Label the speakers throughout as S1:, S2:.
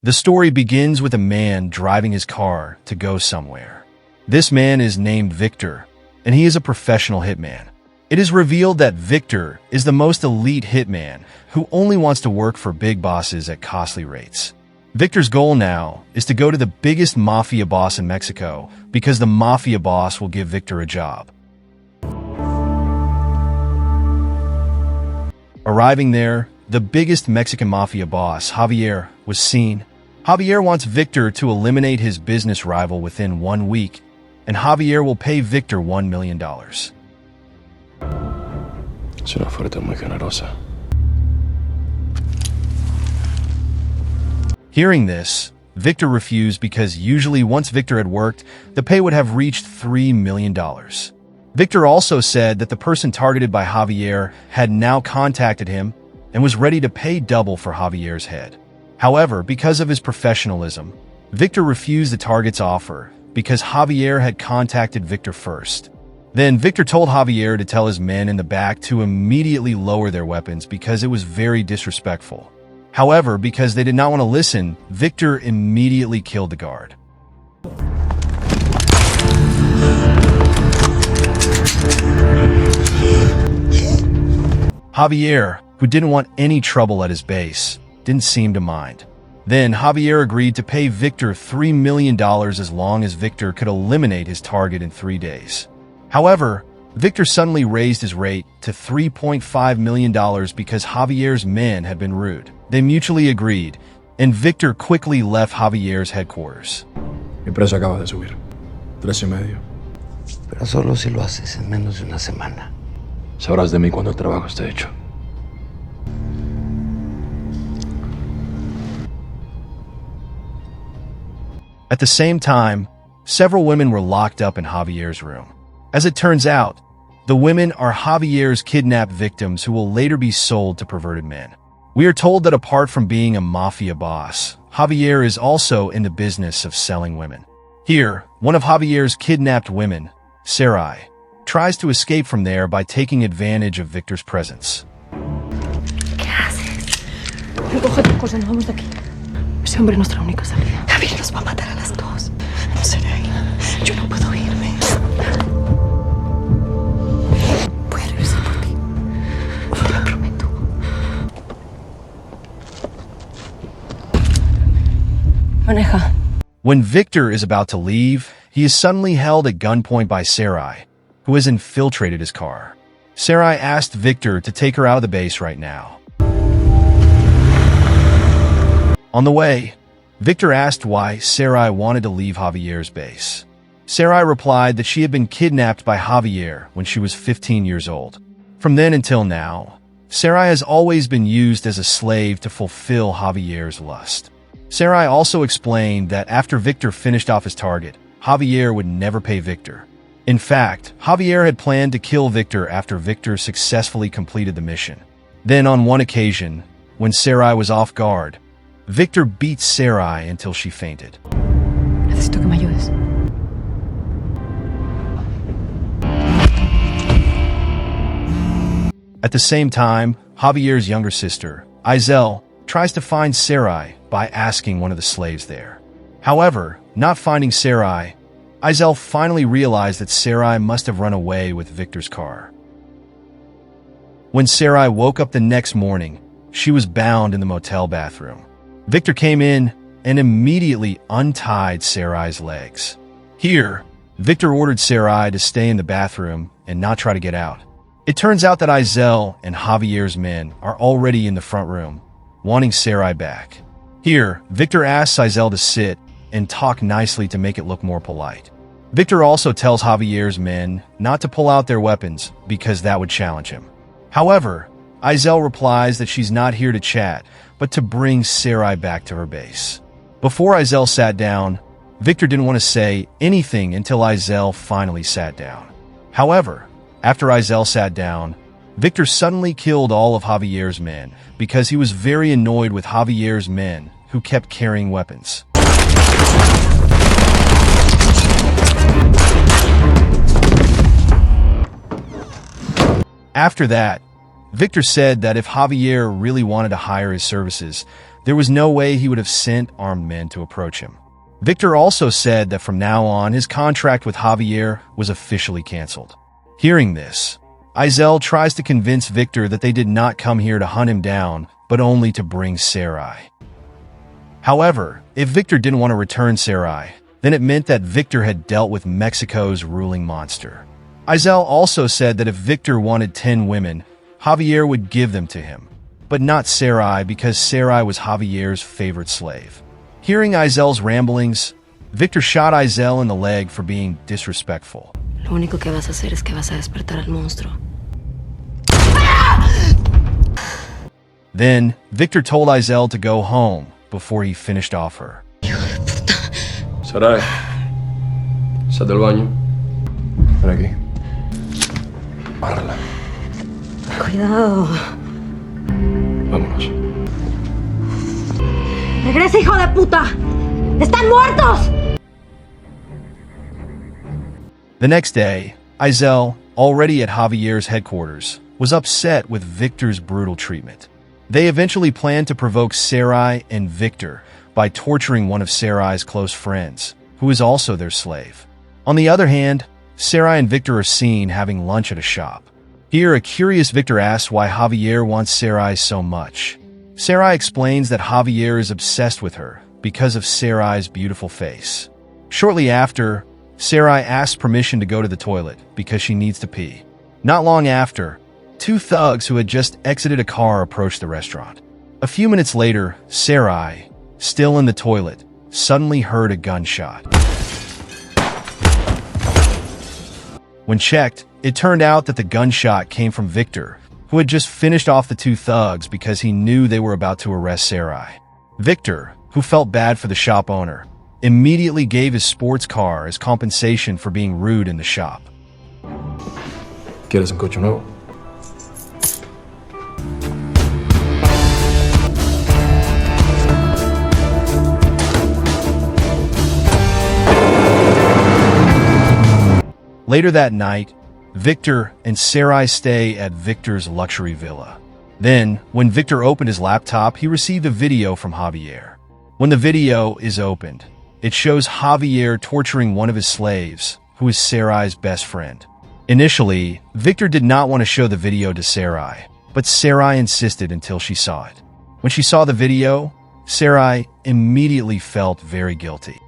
S1: The story begins with a man driving his car to go somewhere. This man is named Victor, and he is a professional hitman. It is revealed that Victor is the most elite hitman who only wants to work for big bosses at costly rates. Victor's goal now is to go to the biggest mafia boss in Mexico because the mafia boss will give Victor a job. Arriving there, the biggest Mexican mafia boss, Javier, was seen. Javier wants Victor to eliminate his business rival within 1 week, and Javier will pay Victor $1 million.
S2: Es una oferta muy generosa.
S1: Hearing this, Victor refused because usually once Victor had worked, the pay would have reached $3 million. Victor also said that the person targeted by Javier had now contacted him and was ready to pay double for Javier's head. However, because of his professionalism, Victor refused the target's offer because Javier had contacted Victor first. Then Victor told Javier to tell his men in the back to immediately lower their weapons because it was very disrespectful. However, because they did not want to listen, Victor immediately killed the guard. Javier, who didn't want any trouble at his base, didn't seem to mind. Then Javier agreed to pay Victor $3 million as long as Victor could eliminate his target in 3 days. However, Victor suddenly raised his rate to $3.5 million because Javier's men had been rude. They mutually agreed, and Victor quickly left Javier's headquarters.
S2: Mi precio acaba de subir. 3,5.
S3: Pero solo si lo haces en menos de una semana.
S2: Sabrás de mí cuando el trabajo esté hecho.
S1: At the same time, several women were locked up in Javier's room. As it turns out, the women are Javier's kidnapped victims who will later be sold to perverted men. We are told that apart from being a mafia boss, Javier is also in the business of selling women. Here, one of Javier's kidnapped women, Sarai, tries to escape from there by taking advantage of Victor's presence.
S4: ¿Qué haces? Recoge tu cosa, nos vamos de aquí. Ese hombre es nuestra única salida. Javier nos va a matar a las dos. No seré ahí. Yo no puedo irme. Voy a regresar por ti. Te lo prometo. Maneja.
S1: When Victor is about to leave, he is suddenly held at gunpoint by Sarai, who has infiltrated his car. Sarai asked Victor to take her out of the base right now. On the way, Victor asked why Sarai wanted to leave Javier's base. Sarai replied that she had been kidnapped by Javier when she was 15 years old. From then until now, Sarai has always been used as a slave to fulfill Javier's lust. Sarai also explained that after Victor finished off his target, Javier would never pay Victor. In fact, Javier had planned to kill Victor after Victor successfully completed the mission. Then on one occasion, when Sarai was off guard, Victor beat Sarai until she fainted.
S4: Necesito que me ayudes.
S1: At the same time, Javier's younger sister, Izel, tries to find Sarai by asking one of the slaves there. However, not finding Sarai, Izel finally realized that Sarai must have run away with Victor's car. When Sarai woke up the next morning, she was bound in the motel bathroom. Victor came in and immediately untied Sarai's legs. Here, Victor ordered Sarai to stay in the bathroom and not try to get out. It turns out that Izel and Javier's men are already in the front room, wanting Sarai back. Here, Victor asks Izel to sit and talk nicely to make it look more polite. Victor also tells Javier's men not to pull out their weapons because that would challenge him. However, Izel replies that she's not here to chat, but to bring Sarai back to her base. Before Izel sat down, Victor didn't want to say anything until Izel finally sat down. However, after Izel sat down, Victor suddenly killed all of Javier's men because he was very annoyed with Javier's men who kept carrying weapons. After that, Victor said that if Javier really wanted to hire his services, there was no way he would have sent armed men to approach him. Victor also said that from now on, his contract with Javier was officially canceled. Hearing this, Izel tries to convince Victor that they did not come here to hunt him down, but only to bring Sarai. However, if Victor didn't want to return Sarai, then it meant that Victor had dealt with Mexico's ruling monster. Izel also said that if Victor wanted 10 women, Javier would give them to him, but not Sarai because Sarai was Javier's favorite slave. Hearing Izel's ramblings, Victor shot Izel in the leg for being disrespectful.
S4: Lo único que vas a hacer es que vas a despertar al monstruo.
S1: Then, Victor told Izel to go home before he finished off her.
S2: Sarai, sal del baño. Ven aquí. Agárrala.
S4: Cuidado.
S2: Vámonos.
S4: ¡Regresa, hijo de puta! ¡Están muertos!
S1: The next day, Izel, already at Javier's headquarters, was upset with Victor's brutal treatment. They eventually planned to provoke Sarai and Victor by torturing one of Sarai's close friends, who is also their slave. On the other hand, Sarai and Victor are seen having lunch at a shop. Here, a curious Victor asks why Javier wants Sarai so much. Sarai explains that Javier is obsessed with her because of Sarai's beautiful face. Shortly after, Sarai asks permission to go to the toilet because she needs to pee. Not long after, two thugs who had just exited a car approached the restaurant. A few minutes later, Sarai, still in the toilet, suddenly heard a gunshot. When checked, it turned out that the gunshot came from Victor, who had just finished off the two thugs because he knew they were about to arrest Sarai. Victor, who felt bad for the shop owner, immediately gave his sports car as compensation for being rude in the shop.
S2: ¿Quieres un coche nuevo?
S1: Later that night, Victor and Sarai stay at Victor's luxury villa. Then, when Victor opened his laptop, he received a video from Javier. When the video is opened, it shows Javier torturing one of his slaves, who is Sarai's best friend. Initially, Victor did not want to show the video to Sarai, but Sarai insisted until she saw it. When she saw the video, Sarai immediately felt very guilty.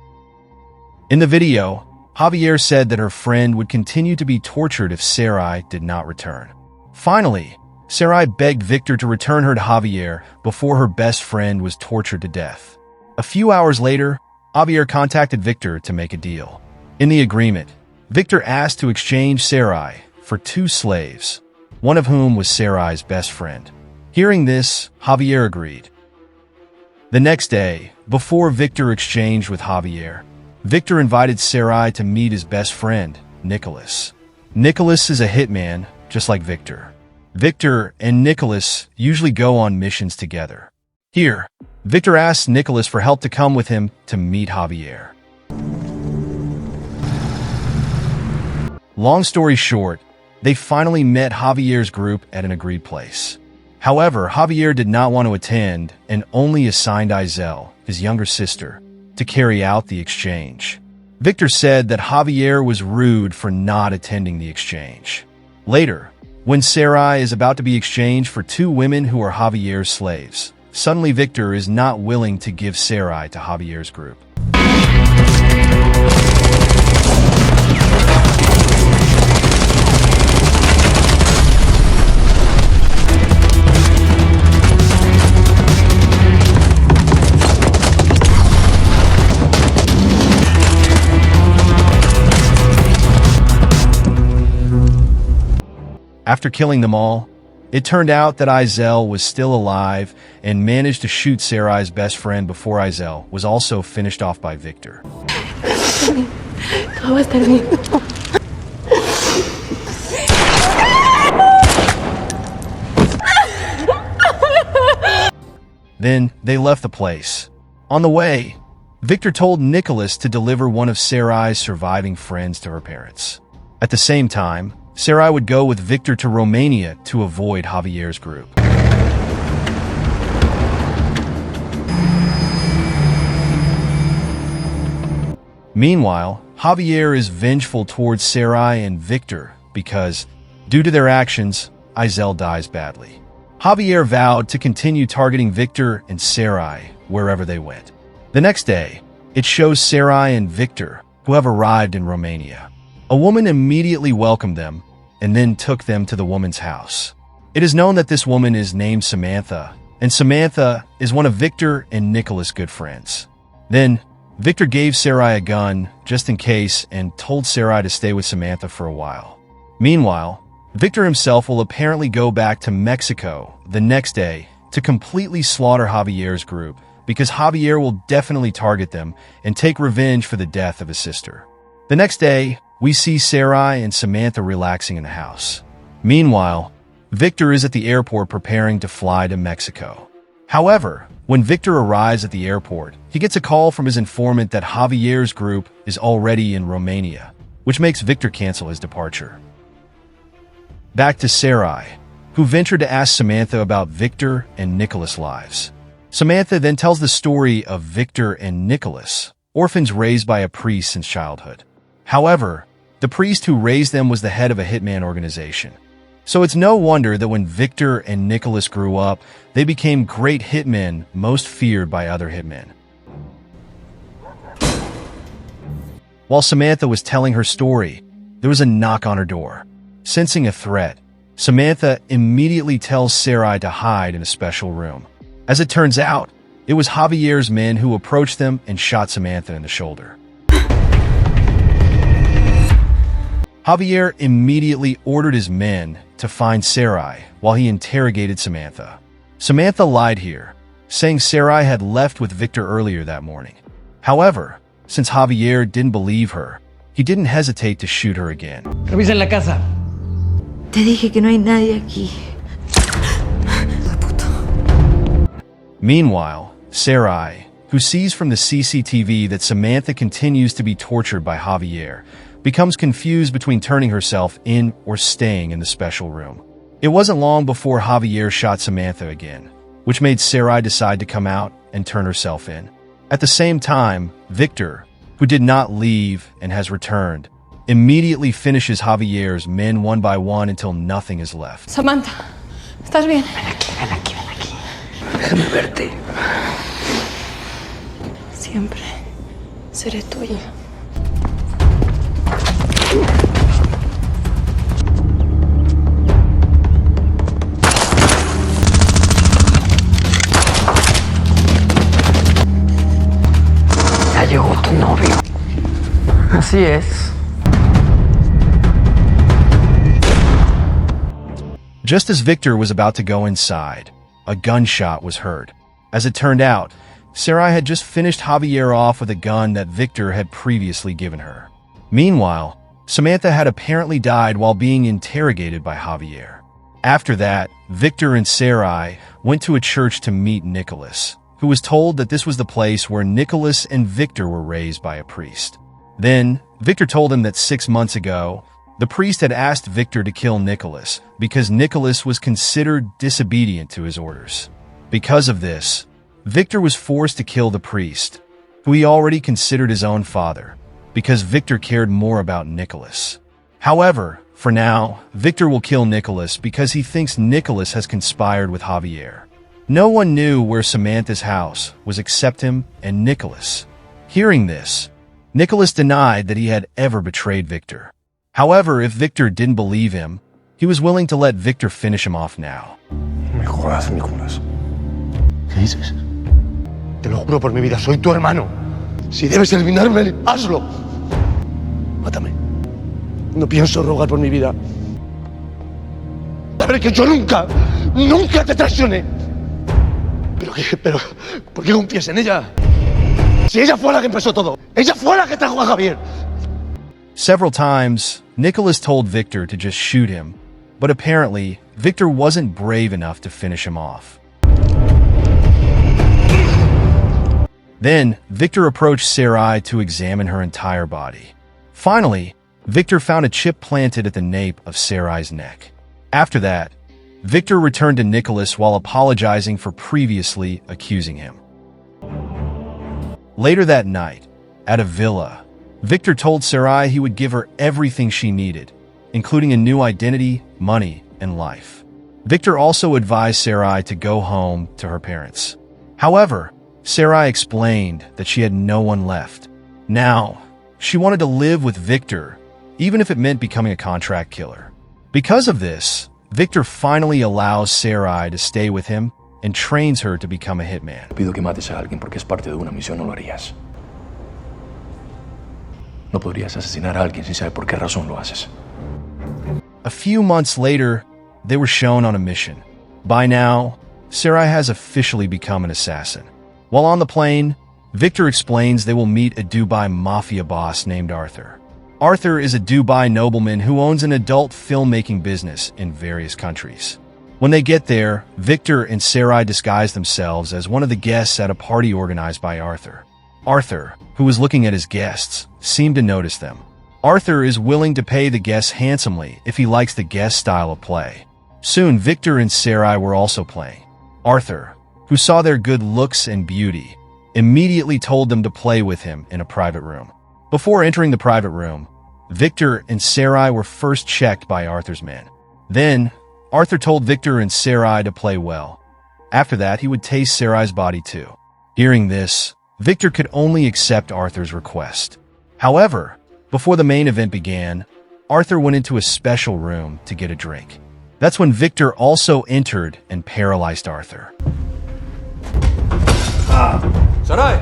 S1: In the video, Javier said that her friend would continue to be tortured if Sarai did not return. Finally, Sarai begged Victor to return her to Javier before her best friend was tortured to death. A few hours later, Javier contacted Victor to make a deal. In the agreement, Victor asked to exchange Sarai for 2 slaves, one of whom was Sarai's best friend. Hearing this, Javier agreed. The next day, before Victor exchanged with Javier, Victor invited Sarai to meet his best friend, Nicholas. Nicholas is a hitman, just like Victor. Victor and Nicholas usually go on missions together. Here, Victor asks Nicholas for help to come with him to meet Javier. Long story short, they finally met Javier's group at an agreed place. However, Javier did not want to attend and only assigned Izel, his younger sister, to carry out the exchange. Victor said that Javier was rude for not attending the exchange. Later, when Sarai is about to be exchanged for 2 women who are Javier's slaves, suddenly Victor is not willing to give Sarai to Javier's group. After killing them all, it turned out that Izel was still alive and managed to shoot Sarai's best friend before Izel was also finished off by Victor.
S4: Todo va a estar bien.
S1: Then they left the place. On the way, Victor told Nicholas to deliver one of Sarai's surviving friends to her parents. At the same time, Sarai would go with Victor to Romania to avoid Javier's group. Meanwhile, Javier is vengeful towards Sarai and Victor because, due to their actions, Izel dies badly. Javier vowed to continue targeting Victor and Sarai wherever they went. The next day, it shows Sarai and Victor, who have arrived in Romania. A woman immediately welcomed them and then took them to the woman's house. It is known that this woman is named Samantha, and Samantha is one of Victor and Nicholas' good friends. Then, Victor gave Sarai a gun just in case and told Sarai to stay with Samantha for a while. Meanwhile, Victor himself will apparently go back to Mexico the next day to completely slaughter Javier's group because Javier will definitely target them and take revenge for the death of his sister. The next day, we see Sarai and Samantha relaxing in the house. Meanwhile, Victor is at the airport preparing to fly to Mexico. However, when Victor arrives at the airport, he gets a call from his informant that Javier's group is already in Romania, which makes Victor cancel his departure. Back to Sarai, who ventured to ask Samantha about Victor and Nicholas' lives. Samantha then tells the story of Victor and Nicholas, orphans raised by a priest since childhood. However, the priest who raised them was the head of a hitman organization. So it's no wonder that when Victor and Nicholas grew up, they became great hitmen most feared by other hitmen. While Samantha was telling her story, there was a knock on her door. Sensing a threat, Samantha immediately tells Sarai to hide in a special room. As it turns out, it was Javier's men who approached them and shot Samantha in the shoulder. Javier immediately ordered his men to find Sarai while he interrogated Samantha. Samantha lied here, saying Sarai had left with Victor earlier that morning. However, since Javier didn't believe her, he didn't hesitate to shoot her again.
S3: Revisen la casa.
S4: Te dije que no hay nadie aquí. La puta.
S1: Meanwhile, Sarai, who sees from the CCTV that Samantha continues to be tortured by Javier, becomes confused between turning herself in or staying in the special room. It wasn't long before Javier shot Samantha again, which made Sarai decide to come out and turn herself in. At the same time, Victor, who did not leave and has returned, immediately finishes Javier's men one by one until nothing is left.
S4: Samantha, ¿estás bien?
S3: Ven aquí. Déjame verte.
S4: Siempre seré tuya.
S3: Ya llegó tu novio. Así es.
S1: Just as Victor was about to go inside, a gunshot was heard. As it turned out, Sarai had just finished Javier off with a gun that Victor had previously given her. Meanwhile, Samantha had apparently died while being interrogated by Javier. After that, Victor and Sarai went to a church to meet Nicholas, who was told that this was the place where Nicholas and Victor were raised by a priest. Then, Victor told him that 6 months ago, the priest had asked Victor to kill Nicholas because Nicholas was considered disobedient to his orders. Because of this, Victor was forced to kill the priest, who he already considered his own father, because Victor cared more about Nicholas. However, for now, Victor will kill Nicholas because he thinks Nicholas has conspired with Javier. No one knew where Samantha's house was except him and Nicholas. Hearing this, Nicholas denied that he had ever betrayed Victor. However, if Victor didn't believe him, he was willing to let Victor finish him off now.
S2: Me jodas, Nicolás.
S3: ¿Qué dices? Te lo juro por mi vida, soy tu hermano. Si debes eliminarme, hazlo. Mátame. No pienso rogar por mi vida. Saber que yo nunca te traicioné. Pero, ¿por qué confías en ella? Si ella fue la que empezó todo. Ella fue la que trajo a Javier.
S1: Several times, Nicholas told Victor to just shoot him, but apparently, Victor wasn't brave enough to finish him off. Then, Victor approached Sarai to examine her entire body. Finally, Victor found a chip planted at the nape of Sarai's neck. After that, Victor returned to Nicholas while apologizing for previously accusing him. Later that night, at a villa, Victor told Sarai he would give her everything she needed, including a new identity, money, and life. Victor also advised Sarai to go home to her parents. However, Sarai explained that she had no one left. Now, she wanted to live with Victor, even if it meant becoming a contract killer. Because of this, Victor finally allows Sarai to stay with him and trains her to become a hitman.
S2: Pido que mates a alguien porque es parte de una misión, no lo harías. No podrías asesinar a alguien sin saber por qué razón lo haces.
S1: A few months later, they were shown on a mission. By now, Sarai has officially become an assassin. While on the plane, Victor explains they will meet a Dubai mafia boss named Arthur. Arthur is a Dubai nobleman who owns an adult filmmaking business in various countries. When they get there, Victor and Sarai disguise themselves as one of the guests at a party organized by Arthur. Arthur, who was looking at his guests, seemed to notice them. Arthur is willing to pay the guests handsomely if he likes the guest style of play. Soon, Victor and Sarai were also playing. Arthur, who saw their good looks and beauty, immediately told them to play with him in a private room. Before entering the private room, Victor and Sarai were first checked by Arthur's men. Then, Arthur told Victor and Sarai to play well. After that, he would taste Sarai's body too. Hearing this, Victor could only accept Arthur's request. However, before the main event began, Arthur went into a special room to get a drink. That's when Victor also entered and paralyzed Arthur.
S2: Sarai!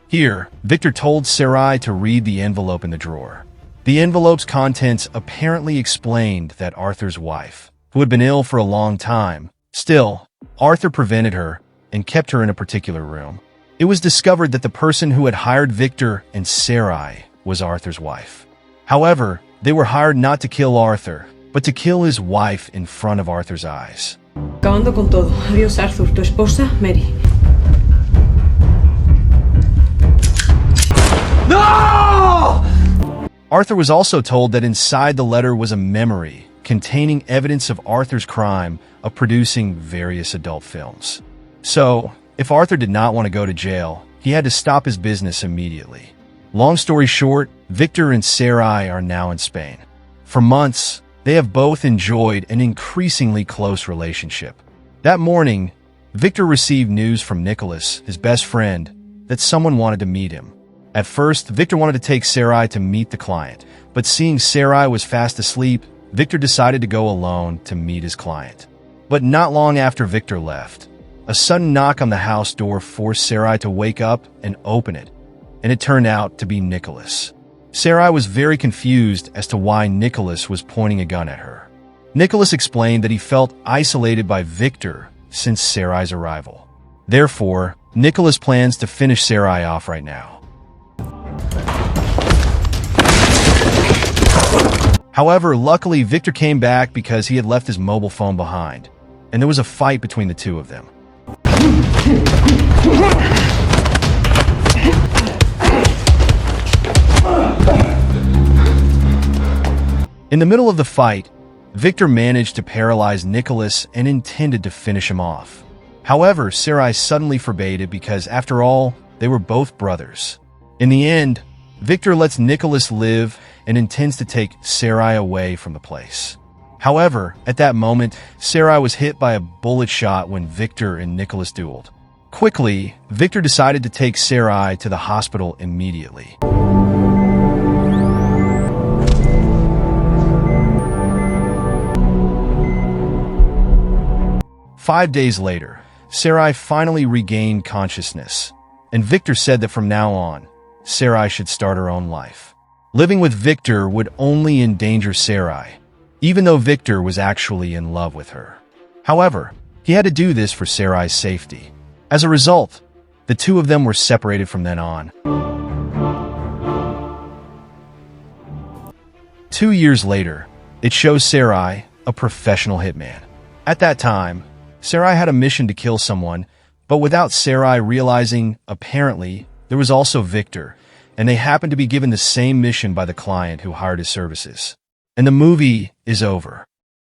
S1: Here, Victor told Sarai to read the envelope in the drawer. The envelope's contents apparently explained that Arthur's wife, who had been ill for a long time, still, Arthur prevented her and kept her in a particular room. It was discovered that the person who had hired Victor and Sarai was Arthur's wife. However, they were hired not to kill Arthur, but to kill his wife in front of Arthur's eyes.
S5: Acabando con todo. Adiós, Arthur. Tu esposa, Mary.
S3: ¡No!
S1: Arthur was also told that inside the letter was a memory containing evidence of Arthur's crime of producing various adult films. So, if Arthur did not want to go to jail, he had to stop his business immediately. Long story short, Victor and Sarai are now in Spain. For months, they have both enjoyed an increasingly close relationship. That morning, Victor received news from Nicholas, his best friend, that someone wanted to meet him. At first, Victor wanted to take Sarai to meet the client, but seeing Sarai was fast asleep, Victor decided to go alone to meet his client. But not long after Victor left, a sudden knock on the house door forced Sarai to wake up and open it, and it turned out to be Nicholas. Sarai was very confused as to why Nicholas was pointing a gun at her. Nicholas explained that he felt isolated by Victor since Sarai's arrival. Therefore, Nicholas plans to finish Sarai off right now. However, luckily, Victor came back because he had left his mobile phone behind, and there was a fight between the two of them. In the middle of the fight, Victor managed to paralyze Nicholas and intended to finish him off. However, Sarai suddenly forbade it because, after all, they were both brothers. In the end, Victor lets Nicholas live and intends to take Sarai away from the place. However, at that moment, Sarai was hit by a bullet shot when Victor and Nicholas dueled. Quickly, Victor decided to take Sarai to the hospital immediately. 5 days later, Sarai finally regained consciousness, and Victor said that from now on, Sarai should start her own life. Living with Victor would only endanger Sarai, even though Victor was actually in love with her. However, he had to do this for Sarai's safety. As a result, the two of them were separated from then on. 2 years later, it shows Sarai, a professional hitman. At that time, Sarai had a mission to kill someone, but without Sarai realizing, apparently, there was also Victor, and they happened to be given the same mission by the client who hired his services. And the movie is over.